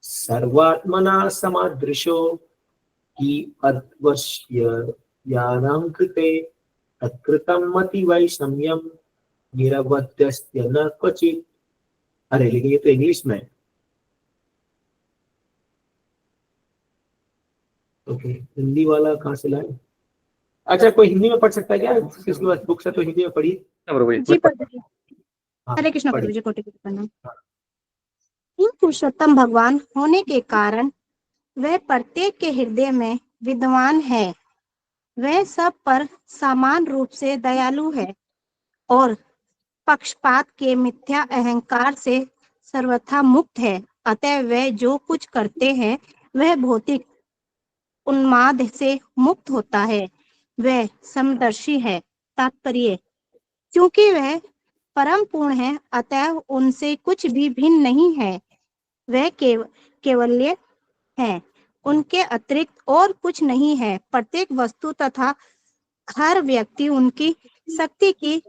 सर्वात्मना समादृशो हि अद्वश्य यानां कृते तत्कृतं मति वैषम्यं निरवध्यस्य न क्वचित्। अरे लेकिन ये तो इंग्लिश में है। ओके, हिंदी वाला कहाँ से लाए? अच्छा, कोई हिंदी में पढ़ सकता है क्या? किसके पास बुक से तो हिंदी में पढ़ी। जी पढ़िए। हाँ, हरे कृष्ण पढ़िए। जी, कोटि कोटि प्रणाम। इन पुरुषोत्तम भगवान होने के कारण वह प्रत्येक के हृदय में विद्वान है। वह सब पर समान रूप से दयालु है और पक्षपात के मिथ्या अहंकार से सर्वथा मुक्त है। अतः वह जो कुछ करते हैं वह भौतिक उन्माद से मुक्त होता है। वह समदर्शी है। तात्पर्य, क्योंकि वह परम पूर्ण है अतः उनसे कुछ भी भिन्न नहीं है। वह केवल्य है, उनके अतिरिक्त और कुछ नहीं है। प्रत्येक वस्तु तथा हर व्यक्ति उनकी शक्ति की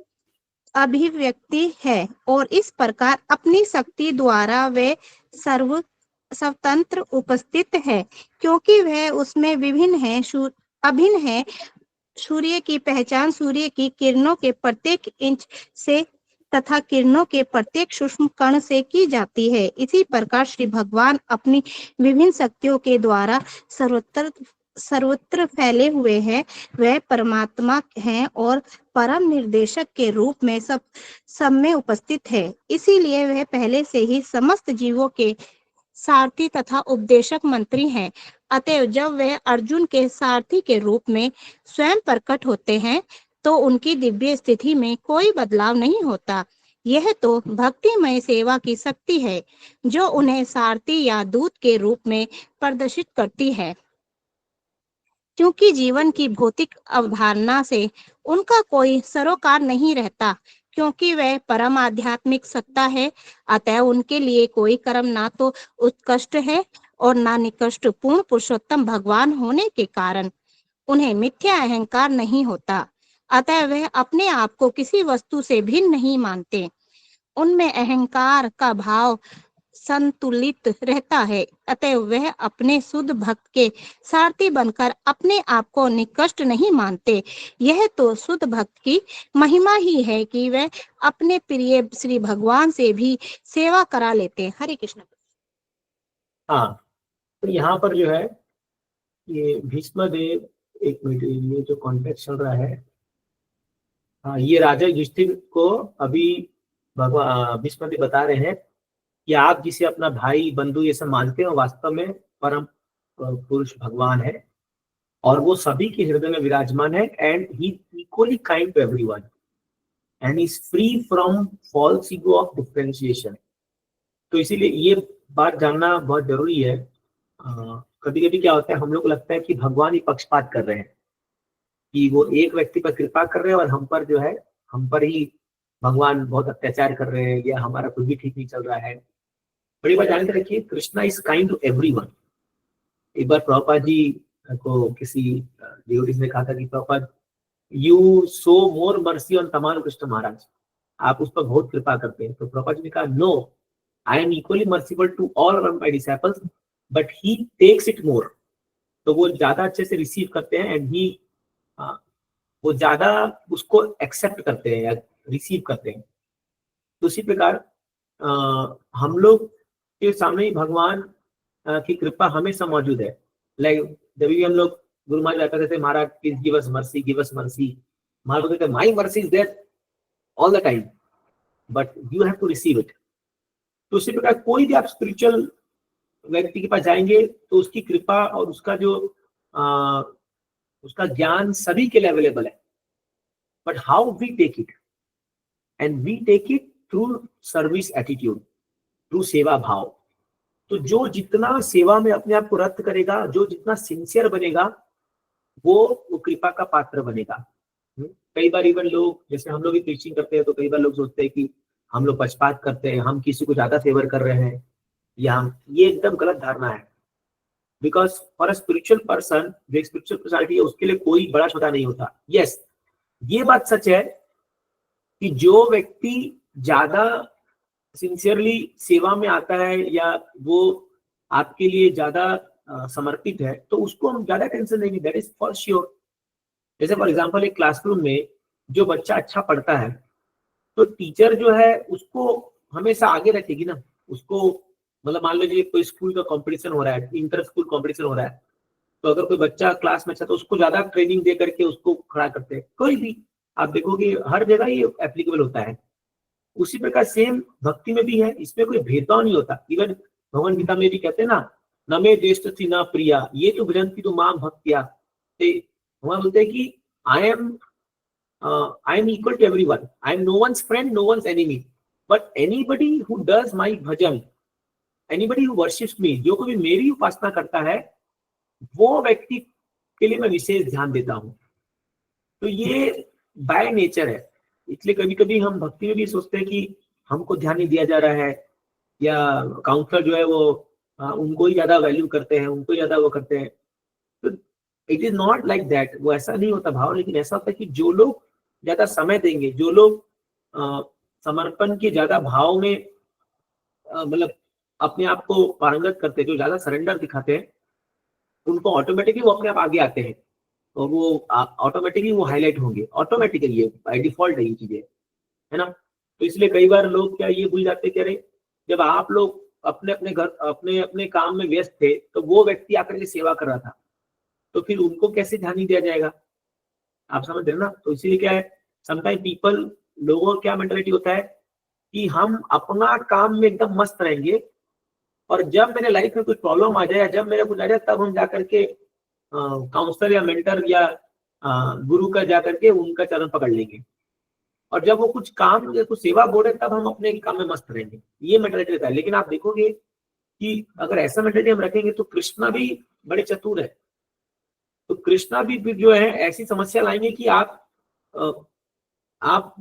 अभिव्यक्ति है और इस प्रकार अपनी शक्ति द्वारा वे स्वतंत्र उपस्थित है, क्योंकि वह उसमें अभिन्न है। सूर्य की पहचान सूर्य की किरणों के प्रत्येक इंच से तथा किरणों के प्रत्येक सूक्ष्म कण से की जाती है। इसी प्रकार श्री भगवान अपनी विभिन्न शक्तियों के द्वारा सर्वत्र फैले हुए हैं। वह परमात्मा हैं और परम निर्देशक के रूप में सब में उपस्थित है। इसीलिए वह पहले से ही समस्त जीवों के सारथी तथा उपदेशक मंत्री हैं। अतएव जब वह अर्जुन के सारथी के रूप में स्वयं प्रकट होते हैं तो उनकी दिव्य स्थिति में कोई बदलाव नहीं होता। यह तो भक्तिमय सेवा की शक्ति है जो उन्हें सारथी या दूत के रूप में प्रदर्शित करती है। क्योंकि जीवन की भौतिक अवधारणा से उनका कोई सरोकार नहीं रहता, क्योंकि वह परम आध्यात्मिक सत्ता है। अतः उनके लिए कोई कर्म ना तो उत्कृष्ट है और ना निकृष्ट। पूर्ण पुरुषोत्तम भगवान होने के कारण उन्हें मिथ्या अहंकार नहीं होता। अतः वह अपने आप को किसी वस्तु से भिन्न नहीं मानते। उनमें अहंकार का भाव संतुलित रहता है। अतः वह अपने शुद्ध भक्त के सारथी बनकर अपने आप को निकृष्ट नहीं मानते। यह तो शुद्ध भक्त की महिमा ही है कि वह अपने प्रिय श्री भगवान से भी सेवा करा लेते हैं। हरे कृष्ण। हाँ, तो यहाँ पर जो है ये भीष्म देव, एक मिनट, ये जो कॉन्टेक्स्ट चल रहा है, हाँ, ये राजा युधिष्ठिर को अभी भगवान भीष्म देव बता रहे हैं कि आप जिसे अपना भाई बंधु ये सब मानते हो वास्तव में परम पुरुष भगवान है और वो सभी के हृदय में विराजमान है। And he equally kind to everyone and is free from false ego of differentiation. तो इसीलिए ये बात जानना बहुत जरूरी है। कभी कभी क्या होता है, हम लोग को लगता है कि भगवान ही पक्षपात कर रहे हैं, कि वो एक व्यक्ति पर कृपा कर रहे हैं और हम पर जो है, हम पर ही भगवान बहुत अत्याचार कर रहे हैं या हमारा कुछ भी ठीक नहीं चल रहा है। बड़ी बात जानते रखिए, Krishna is kind to everyone. एक बार प्रभुपाद जी को किसी डिवोटीज ने कहा था कि Prabhupada, you show more mercy on Tamal Krishna महाराज, आप उस पर बहुत कृपा करते हैं। तो प्रभुपाद जी ने कहा, no, I am equally merciful to all my disciples but he takes it more. तो वो ज्यादा अच्छे से रिसीव करते हैं एंड ही, वो ज्यादा उसको एक्सेप्ट करते हैं या रिसीव करते हैं। तो उसी प्रकार हम लोग के सामने ही भगवान की कृपा हमेशा मौजूद है। लाइक जब भी हम लोग गुरु महाराज जाते थे, Maharaj please give us mercy, give us mercy, Maharaj बोलते थे my mercy is there all the time but you have to receive it. तो उसी प्रकार कोई भी आप स्पिरिचुअल व्यक्ति के पास जाएंगे तो उसकी कृपा और उसका जो उसका ज्ञान सभी के लिए अवेलेबल है, but how we take it, and we take it through service attitude, through सेवा भाव। तो जो जितना सेवा में अपने आप को रक्त करेगा, जो जितना सिंसियर बनेगा, वो कृपा का पात्र बनेगा। कई बार इवन लोग, जैसे हम लोग भी प्रीचिंग करते हैं तो कई बार लोग सोचते हैं कि हम लोग पक्षपात करते हैं, हम किसी को ज्यादा फेवर कर रहे हैं, या ये एकदम गलत धारणा है। Because for a spiritual person, जो स्पिरिचुअल पर्सनालिटी है, उसके लिए कोई बड़ा छोटा नहीं होता। यस, ये बात सच है कि जो व्यक्ति ज्यादा सिंसियरली सेवा में आता है या वो आपके लिए ज्यादा समर्पित है तो उसको हम ज्यादा टेंशन देंगे, दैट इज फॉर श्योर। जैसे फॉर एग्जाम्पल एक क्लासरूम में जो बच्चा अच्छा पढ़ता है तो टीचर जो है उसको हमेशा आगे रखेगी ना, उसको मतलब मान लीजिए कोई स्कूल का कंपटीशन हो रहा है, इंटर स्कूल कंपटीशन हो रहा है, तो अगर कोई बच्चा क्लास में अच्छा तो उसको ज्यादा ट्रेनिंग दे करके उसको खड़ा करते हैं। कोई भी आप देखोगे हर जगह ये एप्लीकेबल होता है। उसी प्रकार सेम भक्ति में भी है, इसमें कोई भेदभाव नहीं होता। इवन भगवान गीता में भी कहते हैं ना, न मे देष्टि न प्रिया ये तो भजन्ति तो माम भक्त्या। भगवान बोलते हैं कि I am equal to everyone. I am no one's friend, no one's enemy. But anybody who does my bhajan, anybody who worships me, जो कोई मेरी उपासना करता है वो व्यक्ति के लिए मैं विशेष ध्यान देता हूँ। तो ये बाय नेचर है। इसलिए कभी कभी हम भक्ति में भी सोचते हैं कि हमको ध्यान नहीं दिया जा रहा है, या काउंसलर जो है वो उनको ही ज्यादा वैल्यू करते हैं, उनको ज्यादा वो करते हैं। तो it is not like that, वो ऐसा नहीं होता भाव। लेकिन ऐसा होता है कि जो लोग ज्यादा समय देंगे, जो लोग समर्पण के ज्यादा भाव में मतलब अपने आप को पारंगत करते हैं, जो ज्यादा सरेंडर दिखाते हैं, उनको ऑटोमेटिकली वो अपने आप आगे आते हैं और वो ऑटोमेटिकली वो हाईलाइट होंगे। ऑटोमेटिकली ये बाय डिफॉल्ट है ये चीजें, है ना। तो इसलिए कई बार लोग क्या ये भूल जाते कि अरे जब आप लोग अपने अपने घर अपने अपने काम में व्यस्त थे तो वो व्यक्ति आकर के सेवा कर रहा था, तो फिर उनको कैसे ध्यान नहीं दिया जाएगा। आप समझ रहे हैं ना। तो इसीलिए क्या है, समटाइम पीपल, लोगों का क्या मेंटालिटी होता है कि हम अपना काम में एकदम मस्त रहेंगे और जब मेरे लाइफ में कुछ प्रॉब्लम आ जाए, जब मेरा कुछ आ जाए, तब हम जाकर के काउंसलर या मेंटर या गुरु का जाकर के उनका चरण पकड़ लेंगे, और जब वो कुछ काम या कुछ सेवा बोले तब हम अपने काम में मस्त रहेंगे। ये मेंटालिटी रहता है। लेकिन आप देखोगे कि अगर ऐसा मेंटालिटी हम रखेंगे तो कृष्णा भी बड़े चतुर है। तो कृष्णा भी फिर जो है ऐसी समस्या लाएंगे कि आप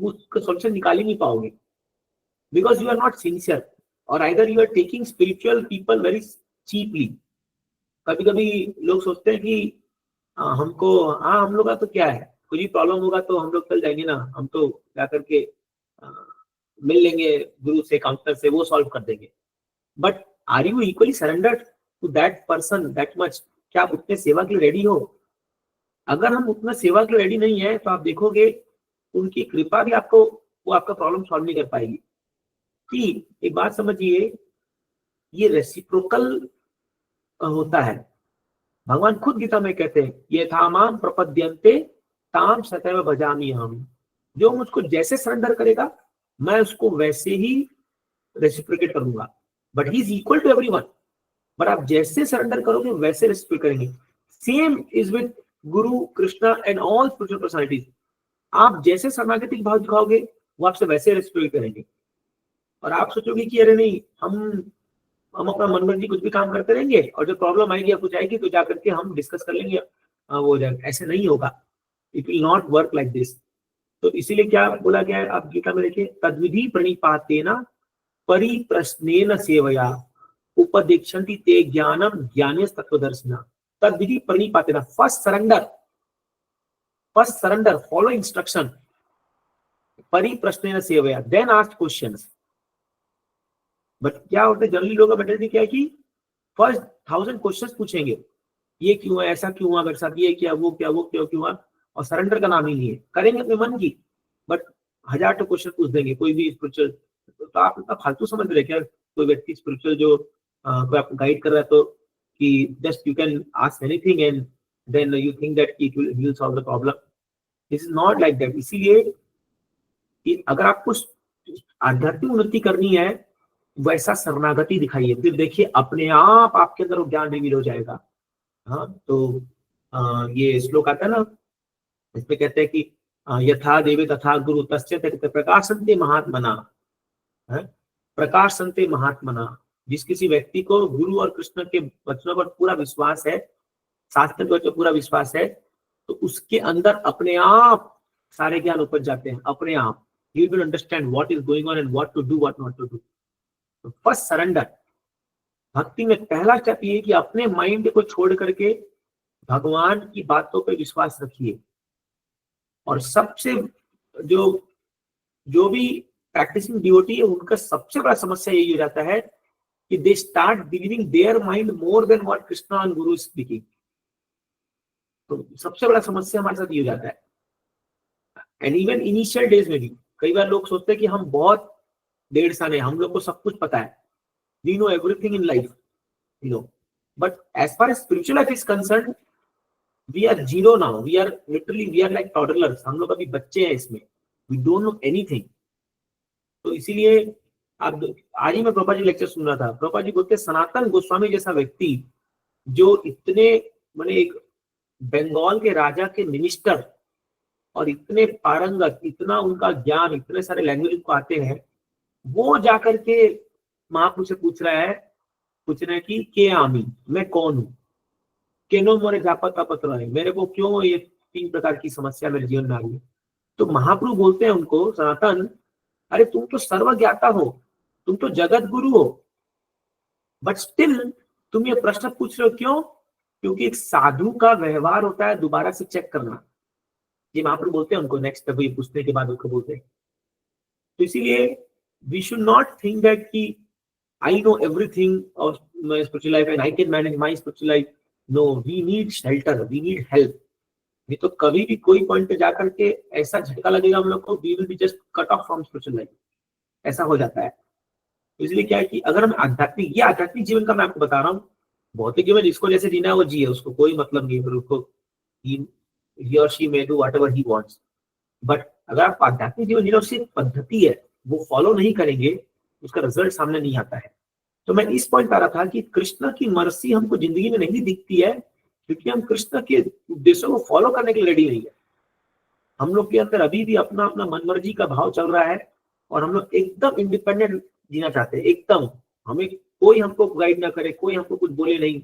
उसका सोल्यूशन निकाल ही नहीं पाओगे, because you are not sincere, और either you are taking spiritual people very cheaply. कभी कभी लोग सोचते हैं कि हमको हम लोग का तो क्या है, कुछ भी प्रॉब्लम होगा तो हम लोग चल जाएंगे ना, हम तो जा करके मिल लेंगे गुरु से, काउंसलर से, वो सॉल्व कर देंगे। But are you equally surrendered to that person that much? क्या आप उतने सेवा के लिए रेडी हो? अगर हम उतना सेवा के लिए रेडी नहीं है तो आप देखोगे उनकी कृपा भी आपको वो आपका प्रॉब्लम सॉल्व नहीं कर पाएगी। कि एक बात समझिए, ये रेसिप्रोकल होता है। भगवान खुद गीता में कहते हैं, ये थामाम प्रपद्यन्ते ताम सतैव भजामि हम। जो मुझको जैसे सरेंडर करेगा मैं उसको वैसे ही रेसिप्रोकेट करूंगा। But he is equal to everyone. But आप जैसे सरेंडर करोगे वैसे रेसिप्रोकेट करेंगे। Same is with Guru, Krishna and all spiritual personalities. आप जैसे शरणागति भाव दिखाओगे वो आपसे वैसे रेसिप्रोकेट करेंगे। और आप सोचोगे कि अरे नहीं, हम अपना मनमर्जी कुछ भी काम करते रहेंगे और जब प्रॉब्लम आएगी या कुछ आएगी तो जाकर के हम डिस्कस कर लेंगे, वो हो जाएगा। ऐसे नहीं होगा। It will not work like this. तो इसीलिए क्या बोला गया है, आप गीता में देखिए, तद्विधि प्रणिपातेन परिप्रश्नेन सेवया उपदेक्षन्ति ते ज्ञानम ज्ञानेन तत्वदर्शिनः। तद्विधि प्रणिपातेन, फर्स्ट सरेंडर, फॉलो इंस्ट्रक्शन, परिप्रश्नेन सेवया, देन आस्क क्वेश्चंस। बट क्या होता है, जनरली लोगों का मेंटालिटी क्या है कि फर्स्ट 1000 क्वेश्चंस पूछेंगे, ये क्यों है, ऐसा क्यों हुआ मेरे साथ, ये क्या, वो क्या, वो क्यों हुआ, और सरेंडर का नाम ही नहीं है। करेंगे अपने मन की, बट 1000 क्वेश्चन पूछ देंगे कोई भी स्पिरिचुअल। तो आप इतना फालतू समझ रहे क्या कोई व्यक्ति स्पिरिचुअल जो कोई आपको गाइड कर रहा है, तो कि just you can ask anything and then you think that it will solve the problem. This is not like that. इसीलिए अगर आपको आध्यात्मिक उन्नति करनी है वैसा शरणागति दिखाइए, फिर देखिए अपने आप आपके अंदर वो ज्ञान रिवील हो जाएगा। हाँ, तो ये श्लोक आता है ना, इसमें कहते हैं कि यथा देवे तथा गुरु तस्य प्रकाशन्ते महात्मना, प्रकाशन्ते महात्मना। जिस किसी व्यक्ति को गुरु और कृष्ण के वचनों पर पूरा विश्वास है, शास्त्र के वचनों पर पूरा विश्वास है, तो उसके अंदर अपने आप सारे ज्ञान उपज जाते हैं। अपने आप he will understand what is going on and what to do, what not to do. तो फर्स्ट सरेंडर। भक्ति में पहला स्टेप ये कि अपने माइंड को छोड़ करके भगवान की बातों पे विश्वास रखिए। और सबसे जो भी प्रैक्टिसिंग डिवोटी है, उनका सबसे बड़ा समस्या यही हो जाता है कि they start believing their mind more than what Krishna and Guru is speaking. तो सबसे बड़ा समस्या हमारे साथ ये हो जाता है. एंड इवन इनिशियल डेज में भी कई बार लोग सोचते हैं कि हम बहुत डेढ़ साल, हम लोग को सब कुछ पता है, we know everything in life, you know, but as far as spiritual life is concerned, we are zero now, we are literally, we are like toddlers, हम लोग अभी बच्चे हैं इसमें, वी डोंट नो एनीथिंग. तो इसीलिए आप, आज ही मैं प्रभुपाद जी लेक्चर सुन रहा था, प्रभुपाद जी बोलते सनातन गोस्वामी जैसा व्यक्ति जो इतने माने एक बंगाल के राजा के मिनिस्टर और इतने पारंगत, इतना उनका ज्ञान, इतने सारे लैंग्वेज को आते हैं, वो जाकर के महाप्रभु से पूछ रहा है कि के आमी, मैं कौन हूँ, केनो मोरे जापता पत्र है, मेरे को क्यों ये 3 प्रकार की समस्या मेरे जीवन में आ रही है. तो महाप्रभु बोलते हैं उनको, सनातन, अरे तुम तो सर्वज्ञाता हो, तुम तो जगत गुरु हो, बट स्टिल तुम ये प्रश्न पूछ रहे हो, क्यों? क्योंकि एक साधु का व्यवहार होता है दोबारा से चेक करना. ये महाप्रभु बोलते हैं उनको, नेक्स्ट ये पूछने के बाद उनको बोलते हैं. तो इसीलिए we should not think that कि I know everything of my spiritual life and I can manage my spiritual life. No, we need shelter, we need help. नहीं तो कभी भी कोई पॉइंट पे जाकर के ऐसा झटका लगेगा हम लोग को, we will be just cut off from spiritual life. ऐसा हो जाता है. इसलिए क्या है कि अगर हम आध्यात्मिक जीवन का मैं आपको बता रहा हूँ, भौतिक जीवन जिसको जैसे जीना है वो जिए, उसको कोई मतलब नहीं है, उसको he or she may do whatever he wants. But अगर आप आध्यात्मिक जीवन जीना, उसकी पद्धति है, वो फॉलो नहीं करेंगे, उसका रिजल्ट सामने नहीं आता है. तो मैं इस पॉइंट आ रहा था कि कृष्ण की मर्सी हमको जिंदगी में नहीं दिखती है, क्योंकि हम कृष्ण के उद्देश्यों को फॉलो करने के लिए रेडी नहीं है. हम लोग के अंदर अभी भी अपना अपना मनमर्जी का भाव चल रहा है, और हम लोग एकदम इंडिपेंडेंट जीना चाहते हैं. एकदम हमें कोई हमको गाइड ना करे, कोई हमको कुछ बोले नहीं,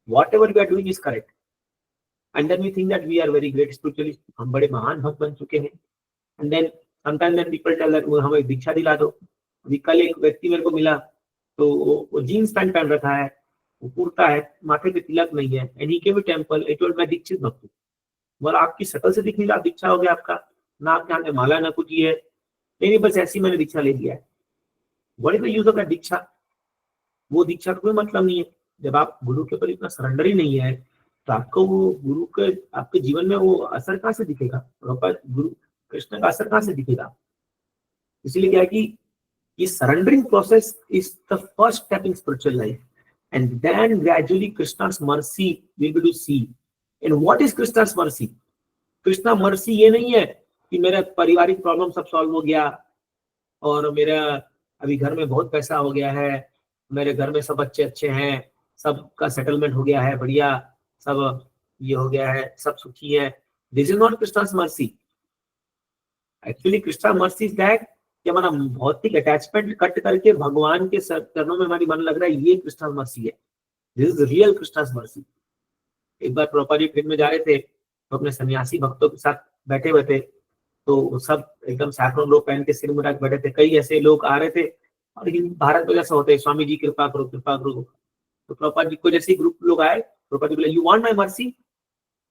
whatever we are doing is correct. And then we think that we are very great spiritually, हम बड़े महान भक्त बन चुके हैं. And then sometimes then people tell that वो हमें दीक्षा दिला दो. अभी कल एक व्यक्ति मेरे को मिला, तो वो जीन्स पैंट पहन रखा है, वो कुर्ता है, माथे पे तिलक नहीं है, and he came to temple, it told मैं दीक्षित भक्त हूँ. बोला आपकी शक्ल से दिख नहीं रहा दीक्षा हो गया आपका, ना आपके हाथ में माला ना कुछ है. नहीं, बस ऐसी मैंने दीक्षा ले लिया है. What is the use of that दीक्षा? वो दीक्षा का कोई मतलब नहीं है. जब आप गुरु के ऊपर इतना सरेंडर ही नहीं है, तो आपको वो गुरु के आपके जीवन में वो असर कहाँ से दिखेगा? गुरु कृष्ण का असर कहाँ से दिखेगा? इसीलिए क्या है कि ये surrendering process is the first step in spiritual life, and then gradually Krishna's mercy we will see. And what is Krishna's mercy? Krishna mercy ये नहीं है कि मेरा पारिवारिक प्रॉब्लम सब सॉल्व हो गया, और मेरा अभी घर में बहुत पैसा हो गया है, मेरे घर में सब बच्चे अच्छे हैं, सबका सेटलमेंट हो गया है, बढ़िया सब ये हो गया है, सब सुखी है. This is not Krishna's mercy. Actually Krishna mercy is that कि हमारा भौतिक अटैचमेंट कट करके भगवान के चरणों में हमारी मन लग रहा है, ये कृष्णा मर्सी है. This is real Krishna's mercy. एक बार प्रभुपाद जी ट्रेन में जा रहे थे, तो अपने सन्यासी भक्तों के साथ बैठे हुए थे, तो सब एकदम सैकड़ों लोग पहन के सिर मुड़ा के बैठे थे. कई ऐसे लोग आ रहे थे, और भारत में जैसा होता है, स्वामी जी कृपा करो कृपा करो. तो प्रभुपाद जी को जैसे ग्रुप लोग आए, प्रभुपाद जी बोले you want my mercy,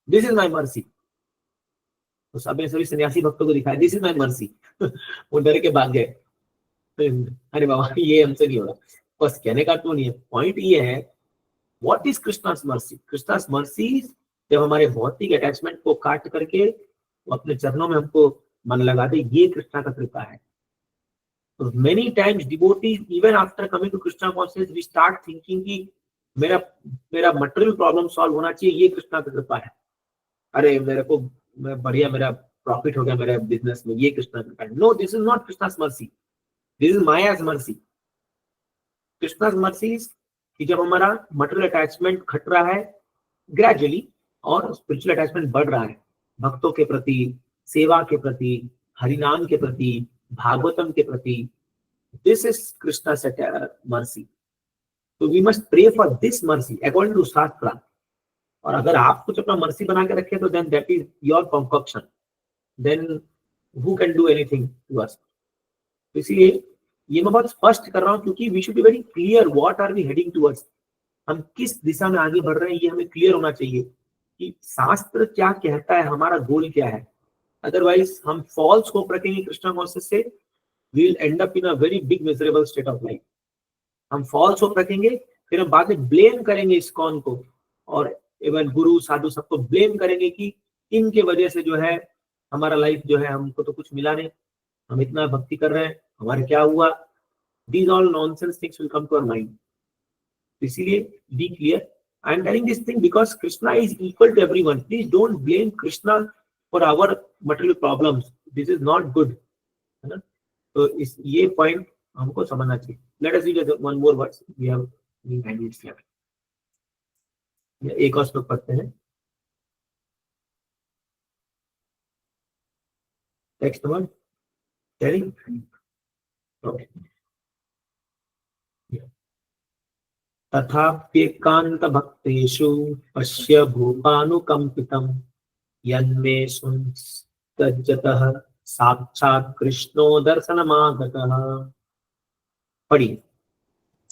this is my mercy. तो सबने सभी सन्यासी भक्तों को दिखाया, दिस इज माय मर्सी. वो डर के भाग गए. अरे बाबा ये हमसे नहीं होगा. बस कहने का तो नहीं है, पॉइंट ये है, what is Krishna's mercy? Krishna's mercy जब हमारे भौतिक अटैचमेंट को काट करके वो अपने चरणों में हमको मन लगा दे, ये कृष्णा का कृपा है. तो many times devotees even after coming to Krishna conscious we start thinking कि मेरा मटेरियल प्रॉब्लम सॉल्व होना चाहिए, ये कृष्णा की कृपा है. अरे मेरे को बढ़िया मेरा प्रॉफिट हो गया मेरे बिजनेस में, ये कृष्णा की कृपा है. No, this is not Krishna's mercy, this is Maya's mercy. Krishna's mercy कि जब हमारा मटेरियल अटैचमेंट घट रहा है ग्रेजुअली, और स्पिरिचुअल अटैचमेंट बढ़ रहा है भक्तों के प्रति, सेवा के प्रति, हरिनाम के प्रति, भागवतम के प्रति. This is Krishna's mercy. तो we must pray for this mercy according to shastra. और अगर आप कुछ अपना मर्सी बना के रखे, तो then that is your concoction, then who can do anything to us. तो इसलिए ये मैं बहुत स्पष्ट कर रहा हूँ, क्योंकि we should be very clear what are we heading towards. हम किस दिशा में आगे बढ़ रहे हैं, ये हमें क्लियर होना चाहिए कि शास्त्र क्या कहता है, हमारा गोल क्या है. अदरवाइज हम फॉल्स होप रखेंगे कृष्णा कॉन्शियस से, we will end up in a very big miserable state of life. हम फॉल्स होप रखेंगे, फिर हम बाद में ब्लेम करेंगे इस्कॉन को और इवन गुरु साधु सबको ब्लेम करेंगे कि इनके वजह से जो है हमारा लाइफ जो है, हमको तो कुछ मिला नहीं, हम इतना भक्ति कर रहे हैं, हमारे क्या हुआ। These all nonsense things will come to our mind. इसीलिए be clear. I am telling this thing because Krishna is equal to everyone. Please don't blame Krishna for our material problems. This is not good. है ना? तो इस ये point हमको समझना चाहिए. Let us read one more verse. We have 9 minutes left. एक और श्लोक पढ़ते हैं. Next one. Telling. Okay. तथाप्येकान्त भक्तेषु पश्य भूपानुकंपितम् यन्मे सुंसज्जतः साक्षात् कृष्णो दर्शनमागतः. पढ़िए.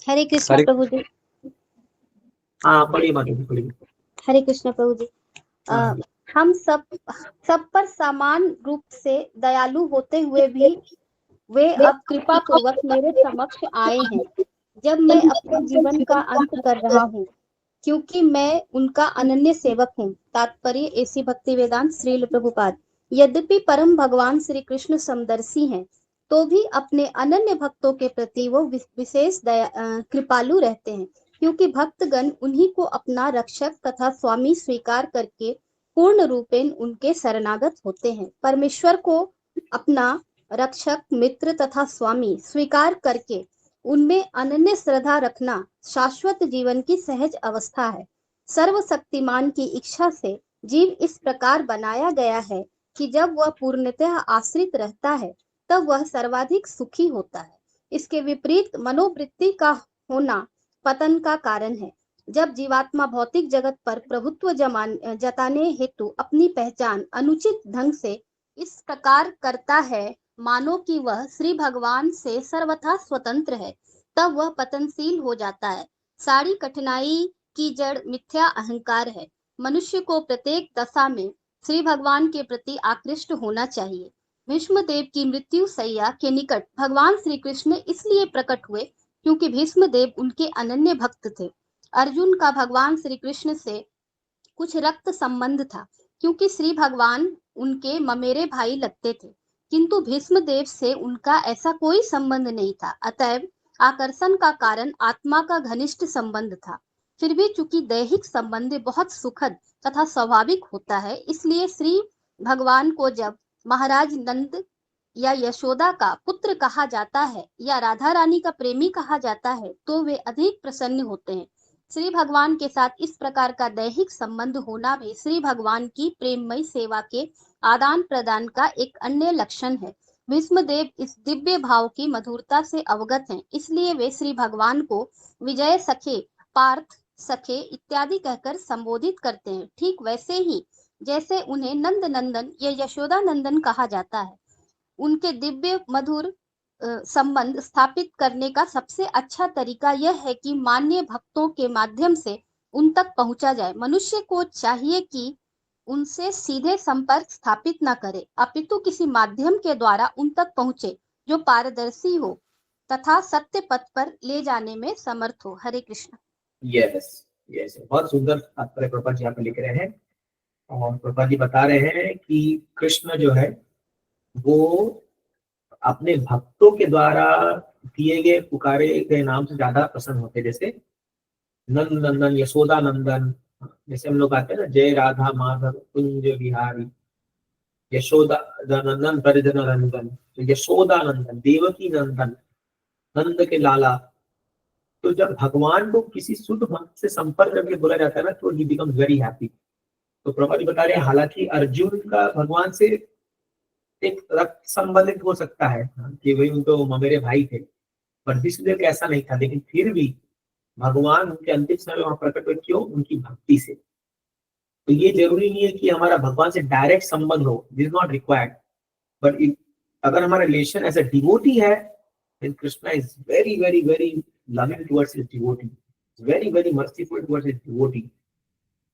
हरे कृष्ण प्रभु जी. हाँ पढ़िए माता जी, पढ़िए. हरे कृष्ण प्रभु जी. हम सब पर समान रूप से दयालु होते हुए भी वे अब कृपा पूर्वक मेरे समक्ष आए हैं जब मैं अपने जीवन का अंत कर रहा हूँ, क्योंकि मैं उनका अनन्य सेवक हूँ. तात्पर्य ऐसी भक्ति वेदांत श्रील प्रभुपाद. यद्यपि परम भगवान श्री कृष्ण समदर्शी हैं, तो भी अपने अनन्य भक्तों के प्रति वो विशेष कृपालु रहते हैं, क्योंकि भक्तगण उन्हीं को अपना रक्षक तथा स्वामी स्वीकार करके पूर्ण रूपेण उनके शरणागत होते हैं. परमेश्वर को अपना रक्षक, मित्र तथा स्वामी स्वीकार करके उनमें अनन्य श्रद्धा रखना शाश्वत जीवन की सहज अवस्था है. सर्वशक्तिमान की इच्छा से जीव इस प्रकार बनाया गया है कि जब वह पूर्णतः आश्रित रहता है तब वह सर्वाधिक सुखी होता है. इसके विपरीत मनोवृत्ति का होना पतन का कारण है. जब जीवात्मा भौतिक जगत पर प्रभुत्व जताने हेतु अपनी पहचान अनुचित ढंग से इस प्रकार करता है मानो कि वह श्री भगवान से सर्वथा स्वतंत्र है, तब वह पतनशील हो जाता है. सारी कठिनाई की जड़ मिथ्या अहंकार है. मनुष्य को प्रत्येक दशा में श्री भगवान के प्रति आकृष्ट होना चाहिए. भीष्मदेव की मृत्यु सैया के निकट भगवान श्री कृष्ण इसलिए प्रकट हुए क्योंकि भीष्मदेव उनके अनन्य भक्त थे. अर्जुन का भगवान श्री कृष्ण से कुछ रक्त संबंध था, क्योंकि श्री भगवान उनके ममेरे भाई लगते थे, किंतु भीष्मदेव से उनका ऐसा कोई संबंध नहीं था. अतएव आकर्षण का कारण आत्मा का घनिष्ठ संबंध था. फिर भी चूंकि दैहिक संबंध बहुत सुखद तथा स्वाभाविक होता है, इसलिए श्री भगवान को जब महाराज नंद या यशोदा का पुत्र कहा जाता है या राधा रानी का प्रेमी कहा जाता है, तो वे अधिक प्रसन्न होते हैं. श्री भगवान के साथ इस प्रकार का दैहिक संबंध होना भी श्री भगवान की प्रेममय सेवा के आदान प्रदान का एक अन्य लक्षण है. भीष्मदेव इस दिव्य भाव की मधुरता से अवगत हैं, इसलिए वे श्री भगवान को विजय सखे, पार्थ सखे इत्यादि कहकर संबोधित करते हैं. ठीक वैसे ही जैसे उन्हें नंद नंदन या यशोदा नंदन कहा जाता है. उनके दिव्य मधुर संबंध स्थापित करने का सबसे अच्छा तरीका यह है कि मान्य भक्तों के माध्यम से उन तक पहुंचा जाए. मनुष्य को चाहिए कि उनसे सीधे संपर्क स्थापित न करे, अपितु किसी माध्यम के द्वारा उन तक पहुंचे जो पारदर्शी हो तथा सत्य पथ पर ले जाने में समर्थ हो. हरे कृष्ण. यस यस, बहुत सुंदर तात्पर्य प्रभुपाद जी यहाँ पे लिख रहे हैं. और प्रभुपाद जी बता रहे हैं कि कृष्ण जो है वो अपने भक्तों के द्वारा दिए गए पुकारे गए नाम से ज्यादा प्रसन्न होते. जैसे नंद नंदन, यशोदा नंदन, जैसे हम लोग आते हैं ना, जय राधा माधव कुंज विहारी, यशोदा नंदन परिजन नंदन, तो यशोदा नंदन, देवकी नंदन, नंद के लाला. तो जब भगवान को किसी शुद्ध भक्त से संपर्क करके बोला जाता है ना, तो ही बिकम्स वेरी हैप्पी. तो प्रभुपाद जी बता रहे हैं, हालांकि अर्जुन का भगवान से एक रक्त संबंधित हो सकता है कि वही उनको ममेरे भाई थे, पर विष्णुदेव का ऐसा नहीं था. लेकिन फिर भी भगवान उनके अंतिम समय वहां प्रकट हुए. क्यों? उनकी भक्ति से. तो ये जरूरी नहीं है कि हमारा भगवान से डायरेक्ट संबंध हो, this is not required. But अगर हमारा रिलेशन एज अ डिवोटी है, then Krishna is very very very loving towards his devotee, very very merciful towards his devotee.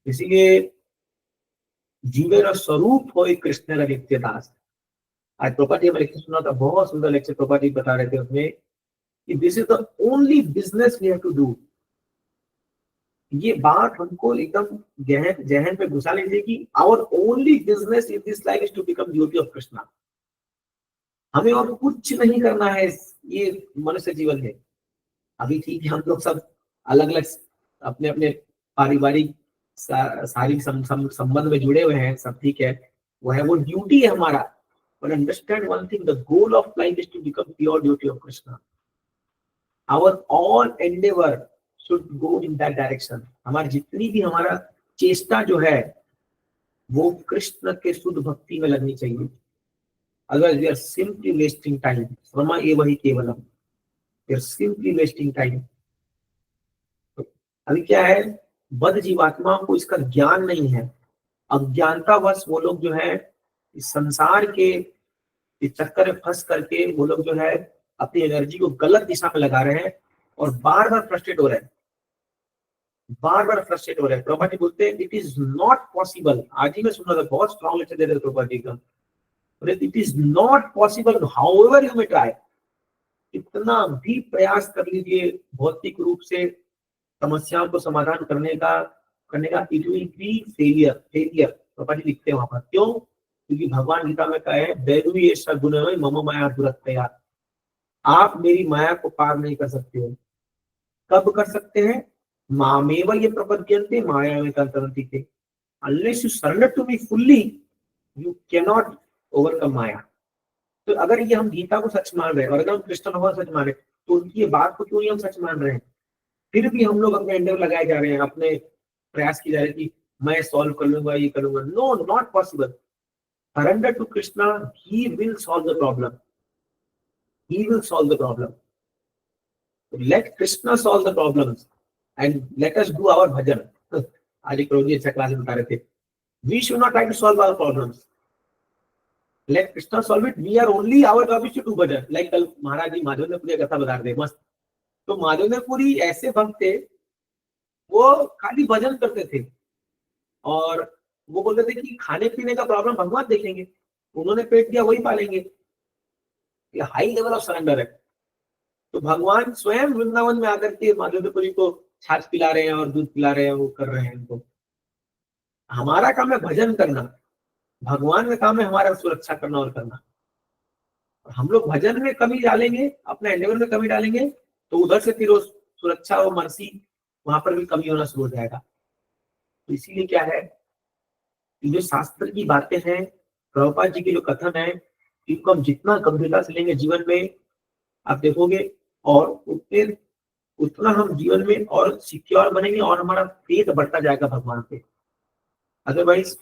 इसीलिए जीवेर स्वरूप हो कृष्ण नित्य दास. आज प्रभुपाद जी लेक्चर सुना था, बहुत सुंदर लेक्चर प्रभुपाद जी बता रहे थे. उसमें कि this is the only business we have to do. ये बात हमको एकदम गहन जहन पे घुसा लीजिए कि our only business in this life is to become duty of Krishna. हमें और कुछ नहीं करना है, ये मनुष्य जीवन है। अभी ठीक है, हम लोग सब अलग अलग अपने अपने पारिवारिक शारीरिक संबंध में जुड़े हुए हैं, सब ठीक है, वो ड्यूटी है हमारा। But understand one thing, the goal of life is to become pure duty of Krishna. Our all endeavor should go in that direction. हमारी जितनी भी हमारा चेष्टा जो है वो कृष्ण के शुद्ध भक्ति में लगनी चाहिए। Otherwise we are simply wasting time. श्रमा एव हि केवलम, we are simply wasting time. अभी क्या है, बद्ध जीवात्माओं को इसका ज्ञान नहीं है। अज्ञानतावश वो लोग जो है इस संसार के इस चक्कर में फंस करके वो लोग जो है अपनी एनर्जी को गलत दिशा में लगा रहे हैं और बार बार फ्रस्ट्रेट हो रहे हैं, प्रभुपाद जी बोलते हैं इट इज नॉट पॉसिबल। आज ही मैं सुन रहा था, बहुत स्ट्रॉन्ग लेक्चर दे रहे थे प्रभुपाद जी का, it is not possible however you may try. कितना भी प्रयास कर लीजिए भौतिक रूप से समस्याओं को समाधान करने का it will be failure. Prabhupada ji लिखते हैं वहां पर, क्यों? क्योंकि भगवान गीता में कहा है दैवी ऐसा गुण है मम माया दुरत्तया, आप मेरी माया को पार नहीं कर सकते हो। कब कर सकते हैं? मामेव ये प्रपद्यन्ते माया में तंत्रन्ति थे, unless you surrender to me fully you can not overcome maya. तो अगर ये हम गीता को सच मान रहे हैं और अगर हम कृष्ण भगवान सच मान रहे हैं तो उनकी ये बात को क्यों नहीं हम सच मान रहे हैं? फिर भी हम लोग अपने एंडेवर लगाए जा रहे हैं, अपने प्रयास की जा रहे हैं कि मैं सॉल्व कर लूंगा, ये करूंगा। No, not possible. Surrender to Krishna, he will solve the problem. He will solve the problem. Let Krishna solve the problems and let us do our bhajan. आज एक प्रभु जी अच्छा क्लास में बता रहे थे, we should not try to solve our problems. Let Krishna solve it. We are only our job is to do bhajan. Like कल महाराज जी माधवेंद्रपुरी कथा बता रहे थे, मस्त। तो माधवेंद्रपुरी ऐसे भक्त थे, वो खाली भजन करते थे और वो बोलते थे कि खाने पीने का प्रॉब्लम भगवान देखेंगे, उन्होंने पेट दिया वही पालेंगे। ये हाई लेवल ऑफ सरेंडर है। तो भगवान स्वयं वृंदावन में आकर के माधवेंद्रपुरी को छाछ पिला रहे हैं और दूध पिला रहे हैं, वो कर रहे हैं उनको। हमारा काम है भजन करना, भगवान का काम है हमारा सुरक्षा करना और करना। और हम लोग भजन में कमी डालेंगे, अपने एंडेवर में कमी डालेंगे, तो उधर से फिर सुरक्षा और मर्सी वहां पर भी कमी होना शुरू हो जाएगा। तो इसीलिए क्या है, जो शास्त्र की बातें हैं, प्रभुपाद जी के जो कथन है, इनको हम जितना गंभीरता से लेंगे जीवन में, आप देखोगे, और उतना हम जीवन में और सिक्योर बनेंगे और हमारा फेथ बढ़ता जाएगा भगवान पे। अदरवाइज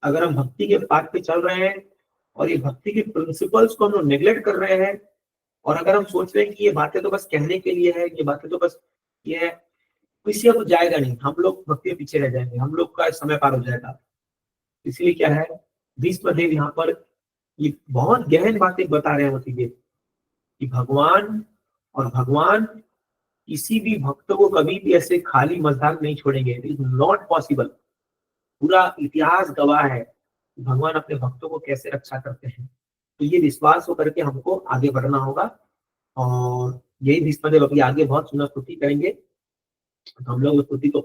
अगर हम भक्ति के पाथ पे चल रहे हैं और ये भक्ति के प्रिंसिपल्स को हम लोग नेग्लेक्ट कर रहे हैं, और अगर हम सोच रहे हैं कि ये बातें तो बस कहने के लिए है, ये बातें तो बस ये है, किसी को जाएगा नहीं, हम लोग भक्ति के पीछे रह जाएंगे, हम लोग का समय पार हो जाएगा। इसलिए क्या है, भीष्मदेव यहाँ पर ये बहुत गहन बातें बता रहे हैं कि भगवान किसी भी भक्त को कभी भी ऐसे खाली मझधार नहीं छोड़ेंगे। It is not possible. पूरा इतिहास गवाह है भगवान अपने भक्तों को कैसे रक्षा करते हैं। तो ये विश्वास होकर के हमको आगे बढ़ना होगा, और यही भीष्मदेव अभी आगे बहुत सुंदर स्तुति करेंगे। हम लोग उस स्तुति को